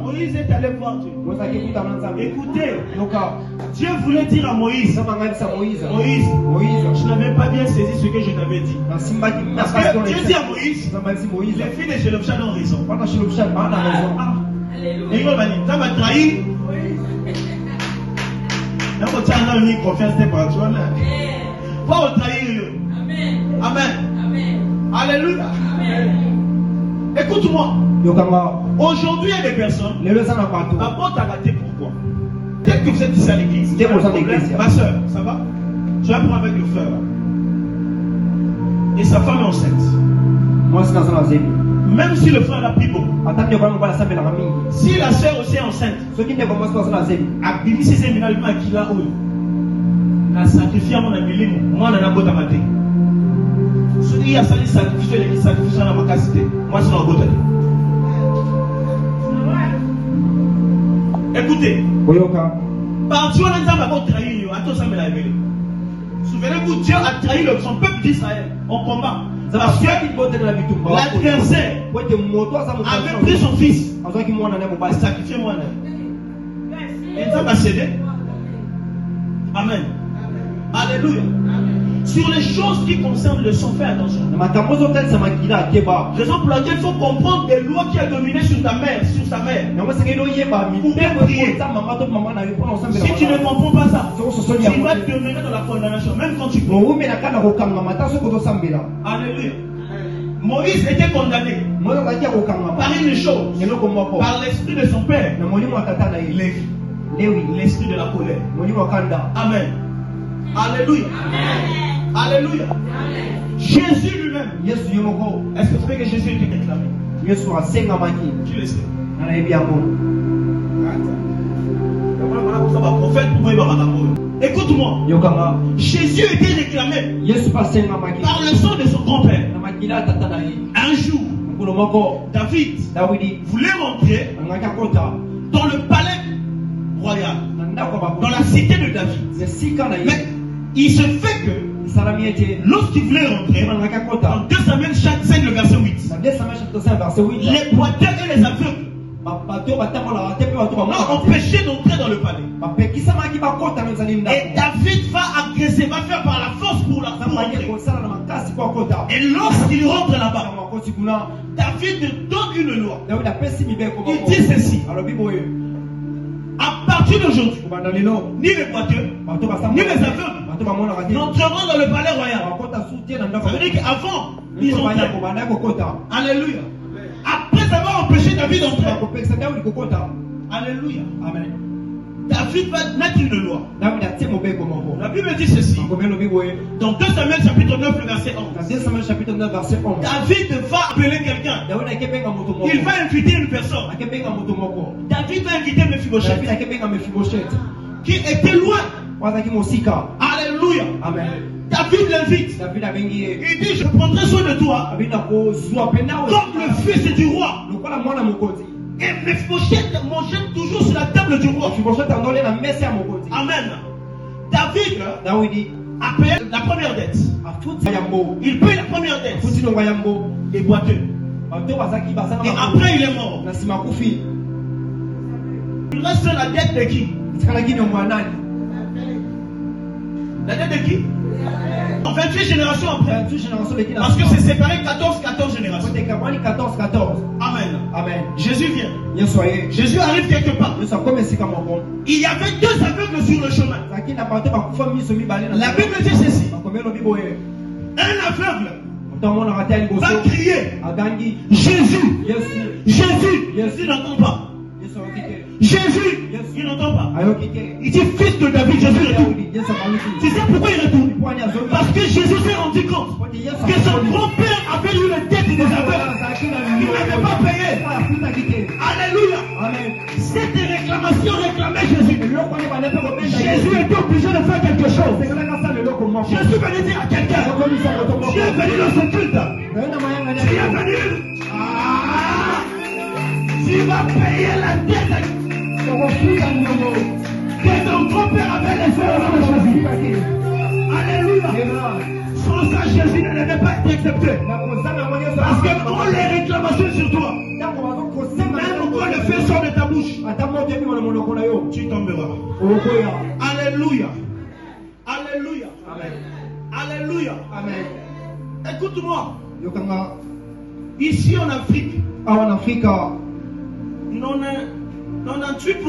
Moïse est allé voir Dieu. Écoutez, Dieu voulait dire à Moïse, Moïse, je n'avais pas bien saisi ce que je t'avais dit. Parce que Dieu dit à Moïse, les filles de Shelofshad ont raison. Et il m'a dit, ça m'a trahi. Là, on tient dans une confiance temporaire. Pas au trahir. Amen. Alléluia. Écoute-moi. Aujourd'hui, il y a des personnes. D'abord, tu as raté pourquoi? Peut-être que vous êtes ici à l'église. Ma soeur, ça va? Tu vas prendre avec le frère. Et sa femme est enceinte. Même si le frère a pris beaucoup. Si la soeur aussi est enceinte. Abimi si c'est finalement qui l'a eu. La sacrifié à mon ami, moi, on a beau maté. Si il y a ça, il sacrifie dans ma capacité. Moi, c'est dans le beau. Écoutez. Par Dieu, on a trahi. Souvenez-vous, Dieu a trahi son peuple d'Israël en combat. Parce que l'adversaire avait pris son fils. Sacrifié moi. Et ça va céder. Amen. Alléluia. Sur les choses qui concernent le sang, fais attention. Raison pour laquelle il faut comprendre les lois qui ont dominé sur ta mère, sur sa mère. Pour prier. Si tu ne comprends pas ça, tu vas demeurer dans la condamnation, même quand tu pries. Alléluia. Moïse était condamné par une chose, par l'esprit de son père, l'esprit de la colère. Amen. Alléluia. Alléluia. Jésus lui-même. Est-ce que tu sais que Jésus était réclamé? Tu le sais. Écoute-moi. Jésus était réclamé par le sang de son grand-père. Un jour, David voulait rentrer dans le palais royal, dans la cité de David. Mais il se fait que lorsqu'il voulait rentrer, en 2 Samuel 5, le verset 8, les boiteux et les aveugles l'ont empêché d'entrer dans le palais. Et David va agresser, va faire par la force pour rentrer. Et lorsqu'il rentre là-bas, David donne une loi. Il dit ceci: à partir d'aujourd'hui, ni les boiteux, ni les aveugles n'entreront dans le palais royal. Ça veut dire qu'avant, ils entraient. Alléluia. Après avoir empêché David d'entrer. Alléluia. Amen. David va mettre une loi. La Bible dit ceci. Dans 2 Samuel chapitre 9, le verset 11. David va appeler quelqu'un. Il va inviter une personne. David va inviter Mephibosheth, qui était loin. Alléluia. Amen. David l'invite. Il dit: je prendrai soin de toi comme le fils du roi. Et Mephibosheth mangeait toujours sur la table du roi. Amen. David appelle la première dette. Il paye la première dette. Les boiteux. Et après il est mort. Il reste la dette de qui? La dette de qui? 28 générations après. Parce que c'est séparé 14 générations. Amen. Amen. Jésus vient. Jésus arrive quelque part. Il y avait 2 aveugles sur le chemin. La Bible dit ceci: un aveugle va crier: Jésus, Jésus. Jésus n'entend pas. Jésus, il n'entend pas. Il dit: fils de David, Jésus retourne. Tu sais pourquoi il retourne? Parce que Jésus s'est rendu compte que son grand-père avait eu le dette des aveugles. Il n'avait pas payé. Alléluia. Cette réclamation réclamait Jésus. Jésus était obligé de faire quelque chose. Jésus venait dire à quelqu'un: tu es venu dans ce culte. Tu es venu. Tu vas payer la dette que ton grand-père avait laissé au nom de Jésus. Alléluia. Sans ça, Jésus ne devait pas être accepté. Parce que quand les réclamations sur toi, même quand le fait sort de ta bouche, tu tomberas. Alléluia. Alléluia. Amen. Alléluia. Amen. Écoute-moi. Ici en Afrique, 98% 98%